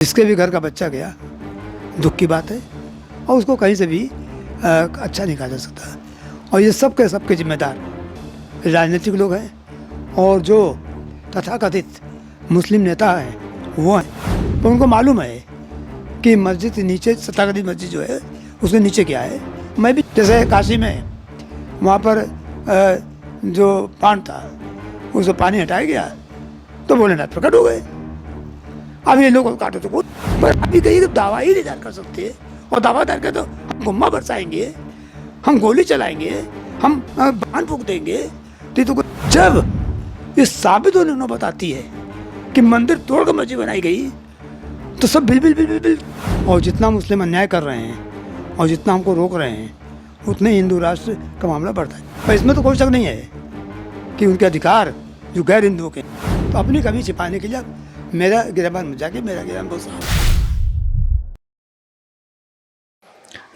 जिसके भी घर का बच्चा गया दुख की बात है और उसको कहीं से भी अच्छा नहीं कहा जा सकता। और ये सबके जिम्मेदार राजनीतिक लोग हैं और जो तथाकथित मुस्लिम नेता हैं वो हैं। तो उनको मालूम है कि मस्जिद के नीचे तथाकथित मस्जिद जो है उसके नीचे क्या है। मैं भी जैसे काशी में वहाँ पर जो पान था उसको पानी हटाया गया तो भोलेनाथ प्रकट हो गए। अब ये लोग काटो तो खुद, पर अभी कहीं दावा ही नहीं दायर कर सकते। और दावा दायर कर तो हम गुम्मा बरसाएंगे, हम गोली चलाएंगे, हम बाण फूक देंगे। तो जब ये साबित होने को बताती है कि मंदिर तोड़कर मस्जिद बनाई गई तो सब bill bill bill bill bill. और जितना मुस्लिम अन्याय कर रहे हैं और जितना हमको रोक रहे हैं उतने हिंदू राष्ट्र का मामला बढ़ता है। पर इसमें तो कोई शक नहीं है कि उनके अधिकार जो गैर हिंदुओं के, तो अपनी कमी छिपाने के लिए मेरा गिरबान में जाके मेरा गिरबान बहुत साफ।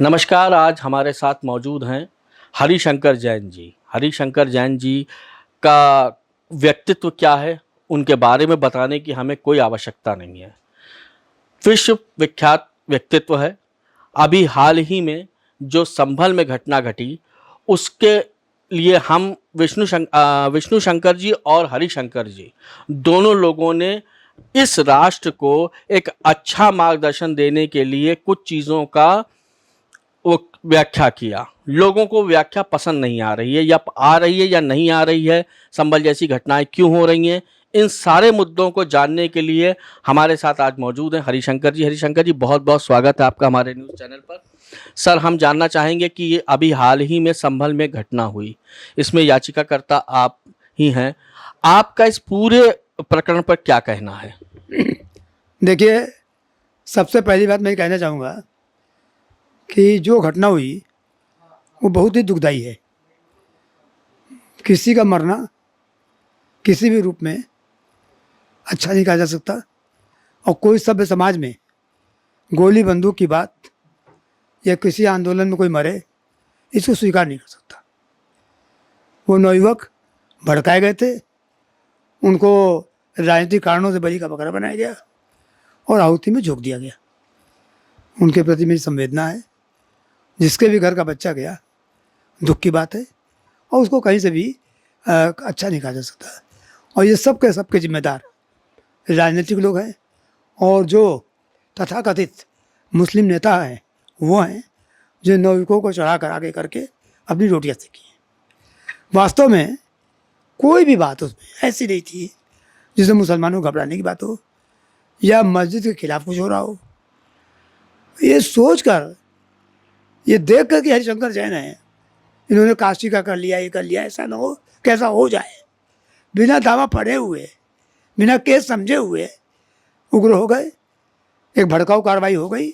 नमस्कार, आज हमारे साथ मौजूद हैं हरिशंकर जैन जी। हरिशंकर जैन जी का व्यक्तित्व क्या है उनके बारे में बताने की हमें कोई आवश्यकता नहीं है। विश्व विख्यात व्यक्तित्व है। अभी हाल ही में जो संभल में घटना घटी उसके लिए हम विष्णु शंकर जी और हरिशंकर जी दोनों लोगों ने इस राष्ट्र को एक अच्छा मार्गदर्शन देने के लिए कुछ चीज़ों का वो व्याख्या किया। लोगों को व्याख्या पसंद नहीं आ रही है या आ रही है या नहीं आ रही है, संभल जैसी घटनाएं क्यों हो रही हैं, इन सारे मुद्दों को जानने के लिए हमारे साथ आज मौजूद हैं हरिशंकर जी। हरिशंकर जी, बहुत बहुत स्वागत है आपका हमारे न्यूज़ चैनल पर। सर, हम जानना चाहेंगे कि ये अभी हाल ही में संभल में घटना हुई, इसमें याचिकाकर्ता आप ही हैं। आपका इस पूरे प्रकरण पर क्या कहना है? देखिए, सबसे पहली बात मैं कहना चाहूँगा कि जो घटना हुई वो बहुत ही दुखदाई है। किसी का मरना किसी भी रूप में अच्छा नहीं कहा जा सकता और कोई सभ्य समाज में गोली बंदूक की बात या किसी आंदोलन में कोई मरे इसको स्वीकार नहीं कर सकता। वो नवयुवक भड़काए गए थे, उनको राजनीतिक कारणों से बलि का बकरा बनाया गया और आहुति में झोंक दिया गया। उनके प्रति मेरी संवेदना है। जिसके भी घर का बच्चा गया दुख की बात है और उसको कहीं से भी अच्छा नहीं कहा जा सकता। और ये सबके जिम्मेदार राजनीतिक लोग हैं और जो तथाकथित मुस्लिम नेता हैं वो हैं जो नवयुवकों को चढ़ा कर आगे करके अपनी रोटियां सेकी हैं। वास्तव में कोई भी बात उसमें ऐसी नहीं थी जिससे मुसलमानों को घबराने की बात हो या मस्जिद के खिलाफ कुछ हो रहा हो। ये सोच कर, ये देख कर कि हरिशंकर जैन है, इन्होंने काशी का कर लिया, ये कर लिया, ऐसा ना हो कैसा हो जाए। बिना दावा पढ़े हुए, बिना केस समझे हुए उग्र हो गए। एक भड़काऊ कार्रवाई हो गई,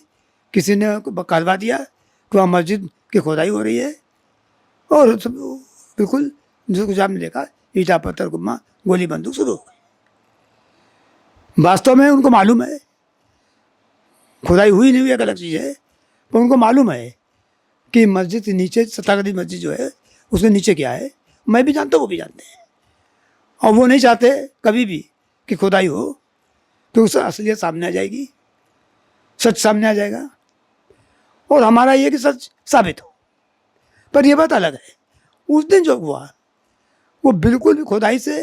किसी ने करवा दिया कि वहाँ मस्जिद की खोदाई हो रही है और सब बिल्कुल जिसको सामने देखा ईटा पत्थर गुम्मा गोली बंदूक शुरू हो गई। वास्तव में उनको मालूम है खुदाई हुई नहीं हुई एक अलग चीज़ है, पर उनको मालूम है कि मस्जिद के नीचे तथाकथित मस्जिद जो है उसके नीचे क्या है। मैं भी जानता हूँ, वो भी जानते हैं और वो नहीं चाहते कभी भी कि खुदाई हो तो उससे असलियत सामने आ जाएगी, सच सामने आ जाएगा और हमारा ये कि सच साबित हो। पर यह बात अलग है, उस दिन जो हुआ वो बिल्कुल भी खुदाई से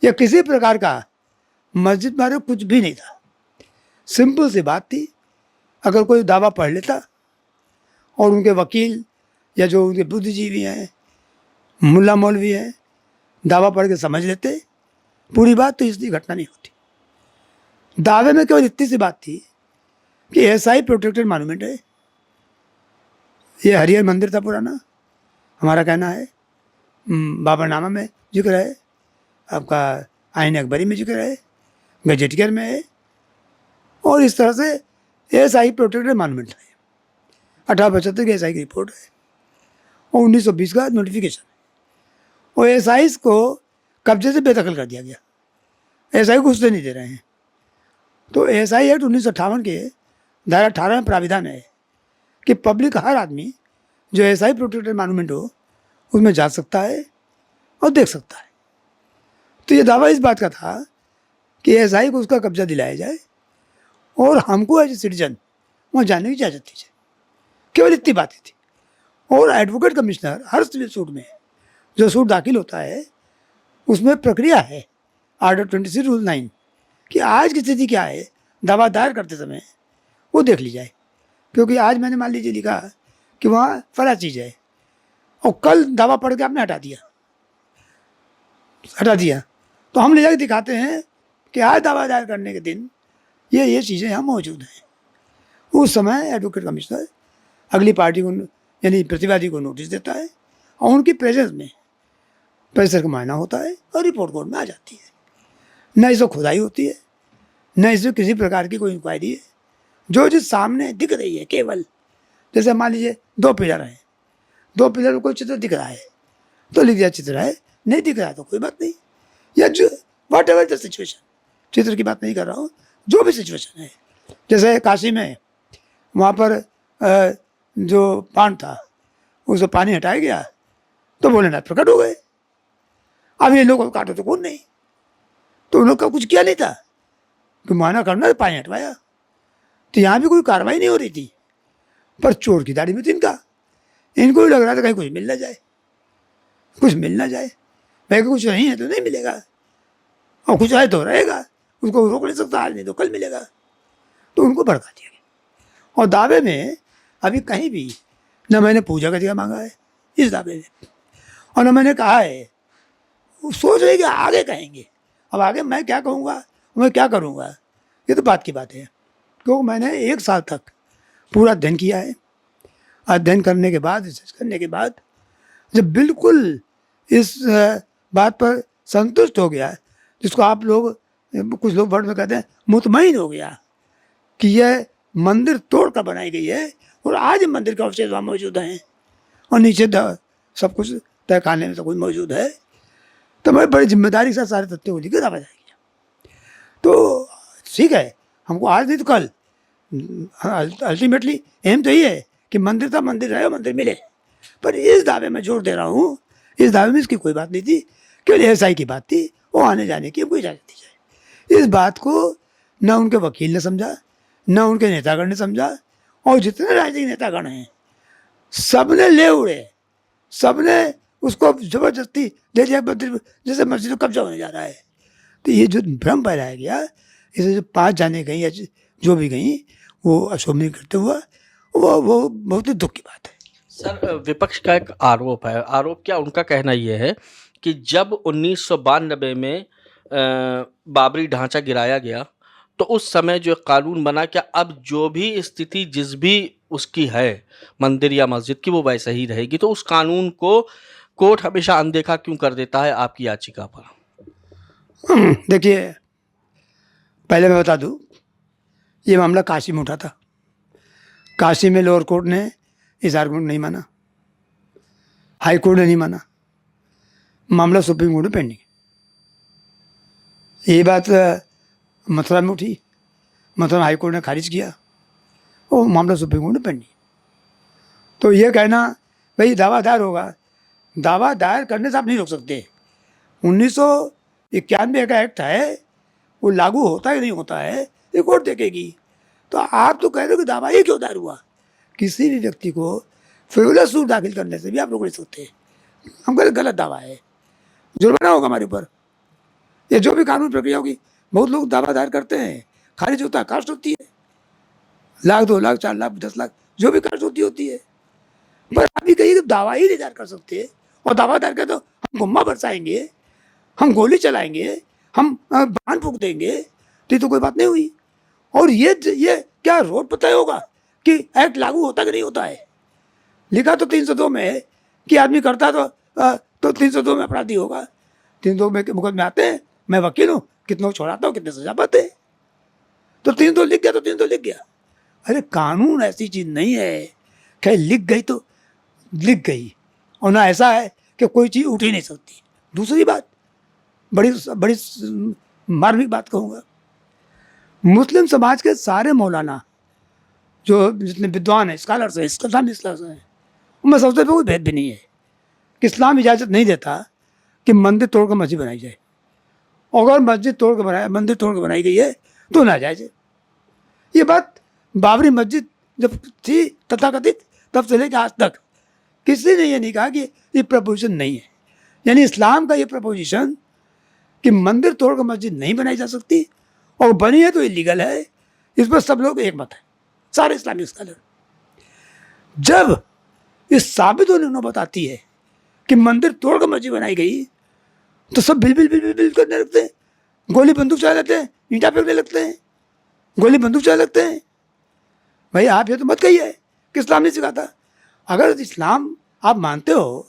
या किसी प्रकार का मस्जिद बारे कुछ भी नहीं था। सिंपल सी बात थी, अगर कोई दावा पढ़ लेता और उनके वकील या जो उनके बुद्धिजीवी हैं, मुल्ला मौलवी हैं, दावा पढ़ के समझ लेते पूरी बात, तो इसलिए घटना नहीं होती। दावे में केवल इतनी सी बात थी कि ऐसा ही प्रोटेक्टेड मॉन्यूमेंट है, ये हरिहर मंदिर था पुराना, हमारा कहना है बाबरनामा में जिक्र है, आपका आईन अकबरी में जिक्र है, गजेटियर में है और इस तरह से ऐसा ही प्रोटेक्टेड मॉन्यूमेंट है। 1875 की एसआई की रिपोर्ट है और 1920 का नोटिफिकेशन है और एसआई को कब्जे से बेदखल कर दिया गया। एसआई को घुसने नहीं दे रहे हैं। तो एसआई एक्ट 1958 के धारा 18 में प्राविधान है कि पब्लिक हर आदमी जो एसआई प्रोटेक्टेड मॉन्यूमेंट हो उसमें जा सकता है और देख सकता है। तो ये दावा इस बात का था कि एसआई को उसका कब्जा दिलाया जाए और हमको एज ए सिटीजन वहाँ जाने की इजाज़त दीजिए, केवल इतनी बातें थी। और एडवोकेट कमिश्नर हर सिविल सूट में जो सूट दाखिल होता है उसमें प्रक्रिया है, आर्डर 26 रूल 9 कि आज की स्थिति क्या है दावा दायर करते समय वो देख ली जाए। क्योंकि आज मैंने मान लीजिए लिखा कि वहाँ फला चीज़ है और कल दावा पढ़ के आपने हटा दिया, तो हम ले जाके दिखाते हैं कि आज दावा दायर करने के दिन ये चीज़ें यहाँ मौजूद हैं। उस समय एडवोकेट कमिश्नर अगली पार्टी को यानी प्रतिवादी को नोटिस देता है और उनकी प्रेजेंस में प्रेशर का मायना होता है और रिपोर्ट कोर्ट में आ जाती है। न इसमें खुदाई होती है, न इसमें किसी प्रकार की कोई इंक्वायरी है। जो चीज़ सामने दिख रही है केवल, जैसे मान लीजिए 2 पिलर हैं, 2 पिलर में कोई चित्र दिख रहा है तो लिख दिया चित्र है, नहीं दिख रहा है तो कोई बात नहीं, या जो वॉट एवर द सिचुएशन, चित्र की बात नहीं कर रहा हूँ, जो भी सिचुएशन है। जैसे काशी में वहाँ पर जो पान था उसको पानी हटाया गया तो भोलेनाथ प्रकट हो गए। अब ये लोग को काटो तो कौन नहीं, तो उन लोग का कुछ किया नहीं था कि माना करना तो पानी हटवाया। तो यहाँ भी कोई कार्रवाई नहीं हो रही थी, पर चोर की दाढ़ी में थी इनको भी लग रहा था कहीं कुछ मिल ना जाए, भाई कुछ नहीं है तो नहीं मिलेगा और कुछ है तो रहेगा, उसको रोक नहीं सकता, आज नहीं तो कल मिलेगा। तो उनको भड़का दिया गया। और दावे में अभी कहीं भी न मैंने पूजा का जगह मांगा है इस दावे में, और न मैंने कहा है, वो सोच रहे कि आगे कहेंगे। अब आगे मैं क्या कहूँगा, मैं क्या करूँगा, ये तो बात की बात है। क्योंकि मैंने 1 साल तक पूरा अध्ययन किया है। अध्ययन करने के बाद, रिसर्च करने के बाद जब बिल्कुल इस बात पर संतुष्ट हो गया, जिसको आप लोग कुछ लोग वर्ड में कहते हैं मुतमईन हो गया कि यह मंदिर तोड़ कर बनाई गई है और आज मंदिर का अवशेष वहाँ मौजूद हैं और नीचे सब कुछ तय खाने में सब कुछ मौजूद है, तो मैं बड़ी जिम्मेदारी के साथ सारे तथ्य को लेकर दावा जाएगी। तो ठीक है, हमको आज नहीं तो कल, अल्टीमेटली एम तो ये है कि मंदिर था, मंदिर रहे, मंदिर मिले। पर इस दावे में जोर दे रहा हूँ, इस दावे में इसकी कोई बात नहीं थी, केवल एसआई की बात थी, वो आने जाने की हमको इजाज़त दी जाए। इस बात को न उनके वकील ने समझा, न उनके नेतागण ने समझा, और जितने राजनीतिक नेतागण हैं सब ने ले उड़े, सब ने उसको जबरदस्ती दे दिया मंदिर, जैसे मस्जिद में कब्जा होने जा रहा है। तो ये जो भ्रम फैलाया गया, इसे जो 5 जाने गई या जो भी गई वो अशोभनीय करते हुआ, वो बहुत ही दुख की बात है। सर, विपक्ष का एक आरोप है, आरोप क्या, उनका कहना यह है कि जब 1992 में बाबरी ढांचा गिराया गया तो उस समय जो कानून बना, क्या अब जो भी स्थिति जिस भी उसकी है मंदिर या मस्जिद की वो वैसे ही रहेगी, तो उस कानून को कोर्ट हमेशा अनदेखा क्यों कर देता है आपकी याचिका पर? देखिए, पहले मैं बता दूं, ये मामला काशी में उठा था। काशी में लोअर कोर्ट ने इस आर्गुमेंट नहीं माना, हाई कोर्ट ने नहीं माना, मामला सुप्रीम कोर्ट में पेंडिंग। ये बात मथुरा में उठी, मथुरा हाई कोर्ट ने खारिज किया और मामला सुप्रीम कोर्ट में पेंडिंग। तो ये कहना भाई दावा दायर होगा, दावा दायर करने से आप नहीं रोक सकते। 1991 का एक्ट है, वो लागू होता है कि नहीं होता है ये कोर्ट देखेगी। तो आप तो कह रहे हो कि दावा ये क्यों दायर हुआ? किसी भी व्यक्ति को फ्रिवोलस सूट दाखिल करने से भी आप रोक नहीं सकते। हम कह रहे गलत दावा है, जुर्माना होगा हमारे ऊपर। ये जो भी कानून प्रक्रिया होगी, बहुत लोग दावा दायर करते हैं, खारिज होता है, कास्ट होती है, 1 लाख 2 लाख 4 लाख 10 लाख जो भी कास्ट होती है। पर आप भी कहिए कि दावा ही नहीं दायर कर सकते, और दावा दायर कर तो हम गुम्मा बरसाएंगे, हम गोली चलाएंगे, हम बाण फूंक देंगे, तो कोई बात नहीं हुई। और ये क्या रोड पता होगा कि एक्ट लागू होता कि नहीं होता है? लिखा तो 302 में है कि आदमी करता तो 302 में अपराधी होगा। 302 में मुकदमे आते हैं, मैं वकील हूँ, कितनों छोड़ाता हूँ, कितने सजा पाते हैं। तो 302 लिख गया तो 302 लिख गया। अरे कानून ऐसी चीज़ नहीं है, खैर लिख गई तो लिख गई, और ना ऐसा है कि कोई चीज़ उठ ही नहीं सकती। दूसरी बात, बड़ी मार्मिक बात कहूँगा, मुस्लिम समाज के सारे मौलाना जो जितने विद्वान हैं, स्कॉलर्स हैं, इस्लामिस्ट हैं, उनमें सबसे कोई भेद भी नहीं है कि इस्लाम इजाज़त नहीं देता कि मंदिर तोड़कर मस्जिद बनाई जाए। अगर मंदिर तोड़ के बनाई गई है तो नाजायज़ है। ये बात बाबरी मस्जिद जब थी तथाकथित तब से लेकर आज तक किसी ने ये नहीं कहा कि ये प्रपोजिशन नहीं है। यानी इस्लाम का ये प्रपोजिशन कि मंदिर तोड़कर मस्जिद नहीं बनाई जा सकती और बनी है तो इलीगल है, इस पर सब लोग एक मत है, सारे इस्लामिक स्कॉलर। जब इस साबित होने नौबत आती है कि मंदिर तोड़कर मस्जिद बनाई गई तो सब bill bill bill bill bill करने लगते हैं, गोली बंदूक चला लेते हैं, ईंटा फेंकने लगते हैं, गोली बंदूक चला लगते हैं। भाई आप ये तो मत कहिए कि इस्लाम नहीं सिखाता। अगर इस्लाम आप मानते हो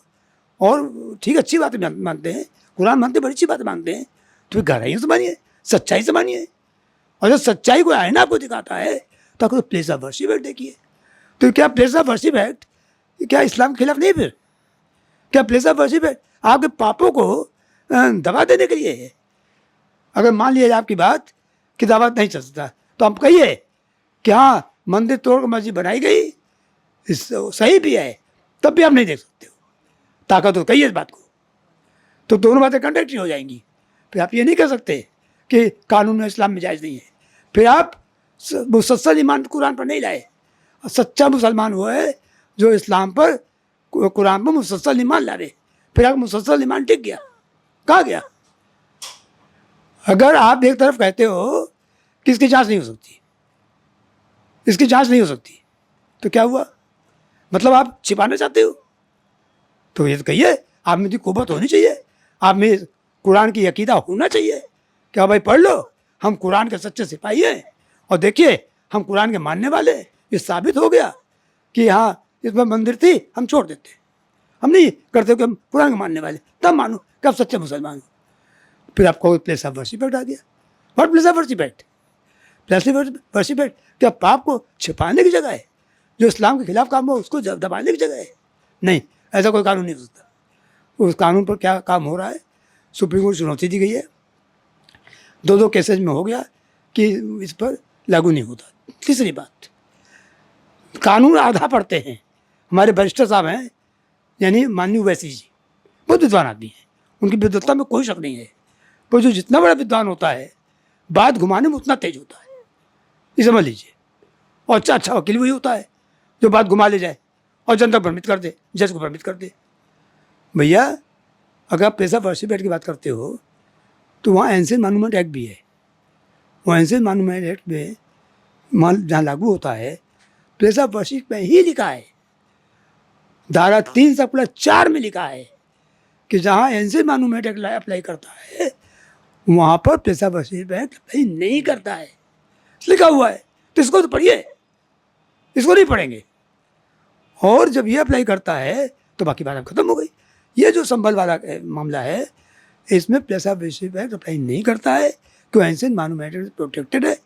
और ठीक अच्छी बात मानते हैं, कुरान मानते बड़ी अच्छी बात मानते हैं, तो फिर गहराइयों से मानिए, सच्चाई से मानिए। और जब सच्चाई को आईना आपको दिखाता है तो आपको प्लेस ऑफ वर्शिप एक्ट देखिए। तो क्या प्लेस ऑफ वर्शिप एक्ट क्या इस्लाम के खिलाफ नहीं? फिर क्या प्लेस ऑफ वर्शिप एक्ट आपके पापों को दबा देने के लिए है? अगर मान लिया जाए आपकी बात कि दबा नहीं चल सकता तो आप कहिए कि हाँ मंदिर तोड़कर मस्जिद बनाई गई, इस सही भी है, तब भी आप नहीं देख सकते हो। ताकत हो कहिए इस बात को, तो दोनों बातें कंट्रडिक्टरी हो जाएंगी। फिर आप ये नहीं कह सकते कि कानून में इस्लाम में जायज़ नहीं है। फिर आप मुसलसल ईमान कुरान पर नहीं लाए। सच्चा मुसलमान वो है जो इस्लाम पर कुरान पर मुसलसल ईमान ला रहे। फिर आप मुसलसल ईमान टिक गया, कहाँ गया? अगर आप एक तरफ कहते हो कि इसकी जांच नहीं हो सकती, इसकी जांच नहीं हो सकती, तो क्या हुआ? मतलब आप छिपाना चाहते हो? तो ये तो कहिए, आप में कुव्वत होनी चाहिए, आप में कुरान की अकीदा होना चाहिए। क्या भाई पढ़ लो, हम कुरान के सच्चे सिपाही हैं और देखिए हम कुरान के मानने वाले, ये साबित हो गया कि हाँ इसमें मंदिर थी, हम छोड़ देते, हम नहीं करते कि हम कुरान के मानने वाले, तब मानो कि आप सच्चे मुसलमान हो। फिर आपको प्लेस ऑफ वर्शिप एक्ट आ गया। और place of worship act, place of worship act क्या पाप को छिपाने की जगह है? जो इस्लाम के खिलाफ काम हो उसको दबाने की जगह है? नहीं, ऐसा कोई कानून नहीं हो सकता। उस कानून पर क्या काम हो रहा है, सुप्रीम कोर्ट चुनौती दी गई है, दो केसेज में हो गया कि इस पर लागू नहीं होता। तीसरी बात, कानून आधा पढ़ते हैं। हमारे वरिष्ठ साहब हैं, यानी माननीय ओवैसी जी, बहुत विद्वान आदमी हैं, उनकी विद्वत्ता में कोई शक नहीं है। पर जो जितना बड़ा विद्वान होता है बात घुमाने में उतना तेज होता है, ये समझ लीजिए। और अच्छा वकील वही होता है जो बात घुमा ले जाए और जनता को भ्रमित कर दे, जज को भ्रमित कर दे। भैया अगर आप प्लेस ऑफ वर्शिप एक्ट की बात करते हो तो वहाँ एंशिएंट मॉन्यूमेंट एक्ट भी है। वहाँ एंशिएंट मॉन्यूमेंट एक्ट में जहाँ लागू होता है प्लेस ऑफ वर्शिप में ही लिखा है, धारा 3/4 में लिखा है कि जहाँ एंशिएंट मॉन्यूमेंट एक्ट अप्लाई करता है वहाँ पर place of worship act apply नहीं करता है, लिखा हुआ है। तो इसको तो पढ़िए, इसको नहीं पढ़ेंगे। और जब ये अप्लाई करता है तो बाकी बात खत्म हो गई। ये जो संभल वाला मामला है इसमें place of worship act apply नहीं करता है क्योंकि एंशिएंट मॉन्यूमेंट प्रोटेक्टेड है।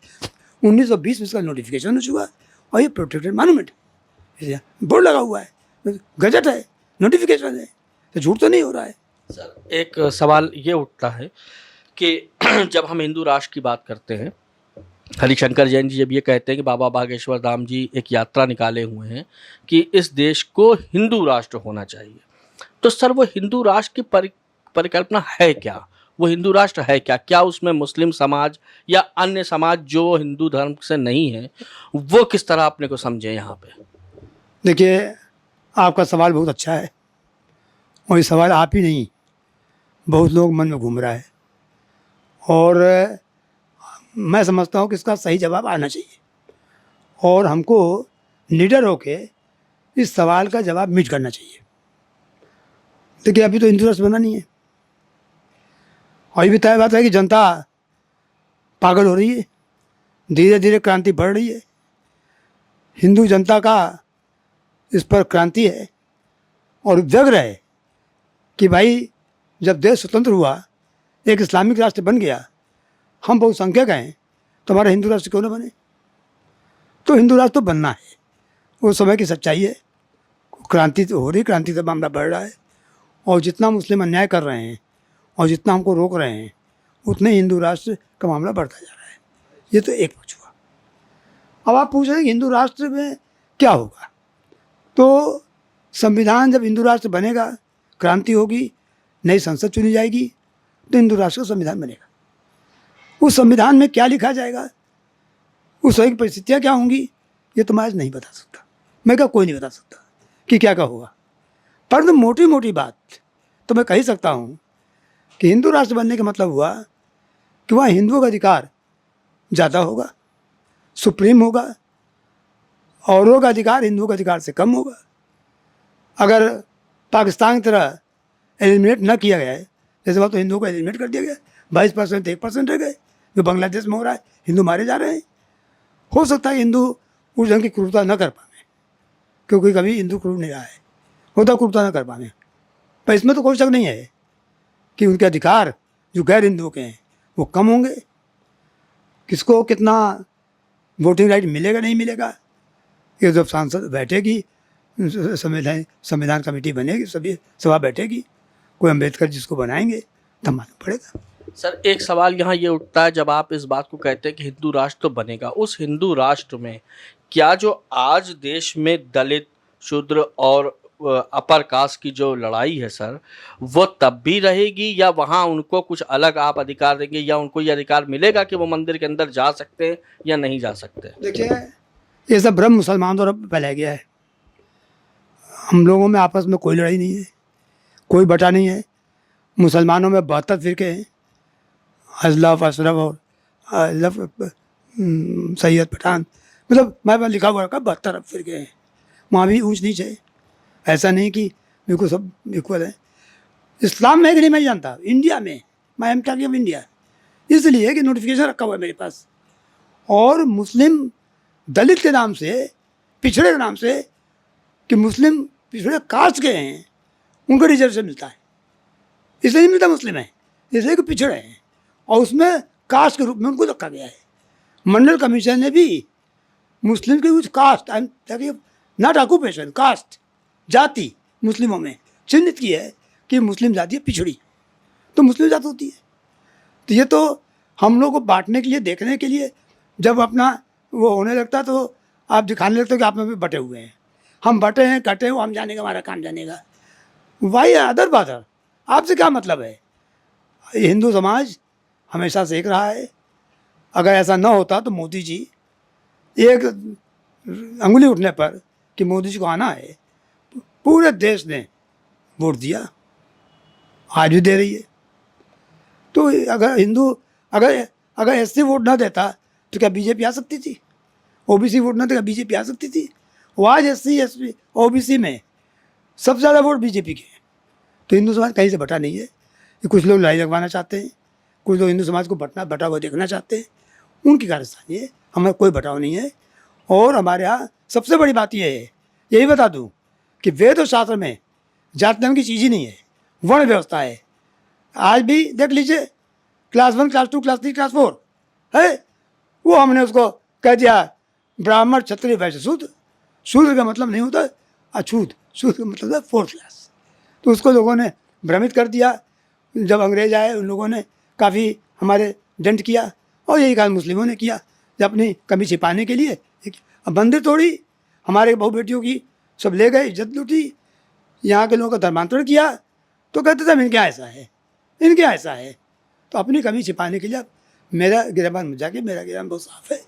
1920 में इसका नोटिफिकेशन हो चुका और ये प्रोटेक्टेड मॉन्यूमेंट बोर्ड लगा हुआ है, गजट है, नोटिफिकेशन है, तो झूठ तो नहीं हो रहा है। सर एक सवाल ये उठता है कि जब हम हिंदू राष्ट्र की बात करते हैं, हरिशंकर जैन जी जब ये कहते हैं कि बाबा बागेश्वर धाम जी एक यात्रा निकाले हुए हैं कि इस देश को हिंदू राष्ट्र होना चाहिए, तो सर वो हिंदू राष्ट्र की परिकल्पना है क्या? वो हिंदू राष्ट्र है क्या? क्या उसमें मुस्लिम समाज या अन्य समाज जो हिंदू धर्म से नहीं है वो किस तरह अपने को समझे यहाँ पे? देखिए आपका सवाल बहुत अच्छा है और ये सवाल आप ही नहीं बहुत लोग मन में घूम रहा है और मैं समझता हूँ कि इसका सही जवाब आना चाहिए और हमको निडर होके इस सवाल का जवाब मिट करना चाहिए। देखिए अभी तो हिंदू राष्ट्र बना नहीं है और ये भी तय बात है कि जनता पागल हो रही है, धीरे धीरे क्रांति बढ़ रही है। हिंदू जनता का इस पर क्रांति है और व्यग्र है कि भाई जब देश स्वतंत्र हुआ, एक इस्लामिक राष्ट्र बन गया, हम बहुसंख्यक हैं, तो हमारा हिंदू राष्ट्र क्यों न बने? तो हिंदू राष्ट्र तो बनना है, वो समय की सच्चाई है। क्रांति तो हो रही, क्रांति का मामला बढ़ रहा है और जितना मुस्लिम अन्याय कर रहे हैं और जितना हमको रोक रहे हैं उतने हिंदू राष्ट्र का मामला बढ़ता जा रहा है। ये तो एक पक्ष हुआ। अब आप पूछ रहे हैं कि हिंदू राष्ट्र में क्या होगा, तो संविधान जब हिंदू राष्ट्र बनेगा, क्रांति होगी, नई संसद चुनी जाएगी, तो हिंदू राष्ट्र का संविधान बनेगा। उस संविधान में क्या लिखा जाएगा उस समय की परिस्थितियाँ क्या होंगी ये तो मैं आज नहीं बता सकता, मैं क्या कोई नहीं बता सकता कि क्या क्या होगा। परंतु मोटी मोटी बात तो मैं कह ही सकता हूँ कि हिंदू राष्ट्र बनने का मतलब हुआ कि वहाँ हिंदुओं का अधिकार ज़्यादा होगा, सुप्रीम होगा, औरों का अधिकार हिंदुओं के अधिकार से कम होगा। अगर पाकिस्तान की तरह एलिमिनेट न किया गया है, जैसे बात तो हिंदुओं को एलिमिनेट कर दिया गया, 22% 1% रह गए, जो बांग्लादेश में हो रहा है, हिंदू मारे जा रहे हैं। हो सकता है हिंदू उस ढंग की क्रूरता न कर पाए, क्योंकि कभी हिंदू क्रूर नहीं रहा है, होता क्रूरता न कर पाए, पर इसमें तो कोई शक नहीं है कि उनके अधिकार जो गैर हिंदुओं के हैं वो कम होंगे। किसको कितना वोटिंग राइट मिलेगा नहीं मिलेगा, ये जब सांसद बैठेगी, संविधान कमेटी बनेगी, सभी सभा बैठेगी, कोई अम्बेडकर जिसको बनाएंगे तब मालूम पड़ेगा। सर एक सवाल यहाँ ये उठता है, जब आप इस बात को कहते हैं कि हिंदू राष्ट्र तो बनेगा, उस हिंदू राष्ट्र में क्या जो आज देश में दलित, शूद्र और अपर कास्ट की जो लड़ाई है सर, वो तब भी रहेगी, या वहाँ उनको कुछ अलग आप अधिकार देंगे, या उनको ये अधिकार मिलेगा कि वो मंदिर के अंदर जा सकते हैं या नहीं जा सकते? देखिए, ये सब भ्रम मुसलमानों द्वारा फैलाया गया है। हम लोगों में आपस में कोई लड़ाई नहीं है, कोई बटा नहीं है। मुसलमानों में 72 फिरके हैं, अजलफ, अशरफ और अजलफ, सैयद, पठान, मतलब मैं लिखा हुआ रखा 72 फिरके हैं। वहाँ भी ऊंच नीच है, ऐसा नहीं कि बिल्कुल सब इक्वल है। इस्लाम में कि नहीं मैं जानता, इंडिया में, मैं एम टॉकिंग ऑफ इंडिया, इसलिए कि नोटिफिकेशन रखा हुआ है मेरे पास। और मुस्लिम दलित के नाम से, पिछड़े के नाम से, कि मुस्लिम पिछड़े कास्ट के हैं, उनको रिजर्वेशन मिलता है। इसलिए नहीं मिलता मुस्लिम है, इसलिए कि पिछड़े हैं, और उसमें कास्ट के रूप में उनको रखा गया है। मंडल कमीशन ने भी मुस्लिम की कुछ कास्ट, नॉट ऑक्यूपेशन, कास्ट, जाति मुस्लिमों में चिन्हित की है कि मुस्लिम जाति है पिछड़ी, तो मुस्लिम जाति होती है। तो ये तो हम लोग को बांटने के लिए, देखने के लिए, जब अपना वो होने लगता तो आप दिखाने लगते हो कि आप में भी बटे हुए हैं, हम बटे हैं, कटे हैं, वो हम जानेगा, हमारा काम जानेगा। वाई अदर बादर, आपसे क्या मतलब है? हिंदू समाज हमेशा से एक रहा है। अगर ऐसा न होता तो मोदी जी, एक अंगुली उठने पर कि मोदी जी को आना है, पूरे देश ने वोट दिया, आज भी दे रही है। तो अगर हिंदू, अगर एससी वोट ना देता तो क्या बीजेपी आ सकती थी? ओबीसी वोट ना देता बीजेपी आ सकती थी? वो आज एससी, एसपी, ओबीसी में सबसे ज़्यादा वोट बीजेपी के हैं। तो हिंदू समाज कहीं से बटा नहीं है। कि कुछ लोग लड़ाई लगवाना चाहते हैं, कुछ लोग हिंदू समाज को बटा हुआ देखना चाहते हैं, उनकी कारस्तानी है, हमें कोई बटाव नहीं है। और हमारे यहाँ सबसे बड़ी बात यह है, यही बता दूं कि वेद और शास्त्र में जाति नाम की चीज़ ही नहीं है, वर्ण व्यवस्था है। आज भी देख लीजिए, क्लास 1, क्लास 2, क्लास 3, क्लास 4 है, वो हमने उसको कह दिया ब्राह्मण, क्षत्रिय, वैश्य, शूद्र। शूद्र का मतलब नहीं होता अछूत, शूद्र का मतलब है 4th क्लास। तो उसको लोगों ने भ्रमित कर दिया। जब अंग्रेज आए, उन लोगों ने काफ़ी हमारे दंड किया, और यही काम मुस्लिमों ने किया, जब अपनी कमी छिपाने के लिए। अब मंदिर तोड़ी, हमारे बहू बेटियों की सब ले गए, इज्जत लूटी, यहाँ के लोगों का धर्मांतरण किया, तो कहते थे इनके ऐसा है, इनके ऐसा है। तो अपनी कमी छिपाने के लिए मेरा गिरबान में जाके, मेरा गिरबान बहुत साफ है,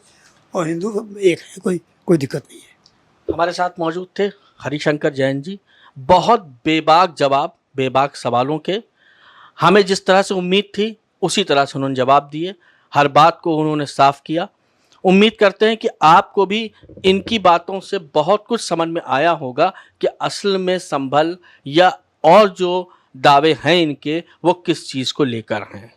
और हिंदू एक है, कोई दिक्कत नहीं है। हमारे साथ मौजूद थे हरिशंकर जैन जी, बहुत बेबाक जवाब, बेबाक सवालों के, हमें जिस तरह से उम्मीद थी उसी तरह से उन्होंने जवाब दिए, हर बात को उन्होंने साफ किया। उम्मीद करते हैं कि आपको भी इनकी बातों से बहुत कुछ समझ में आया होगा कि असल में संभल या और जो दावे हैं इनके, वो किस चीज़ को लेकर हैं।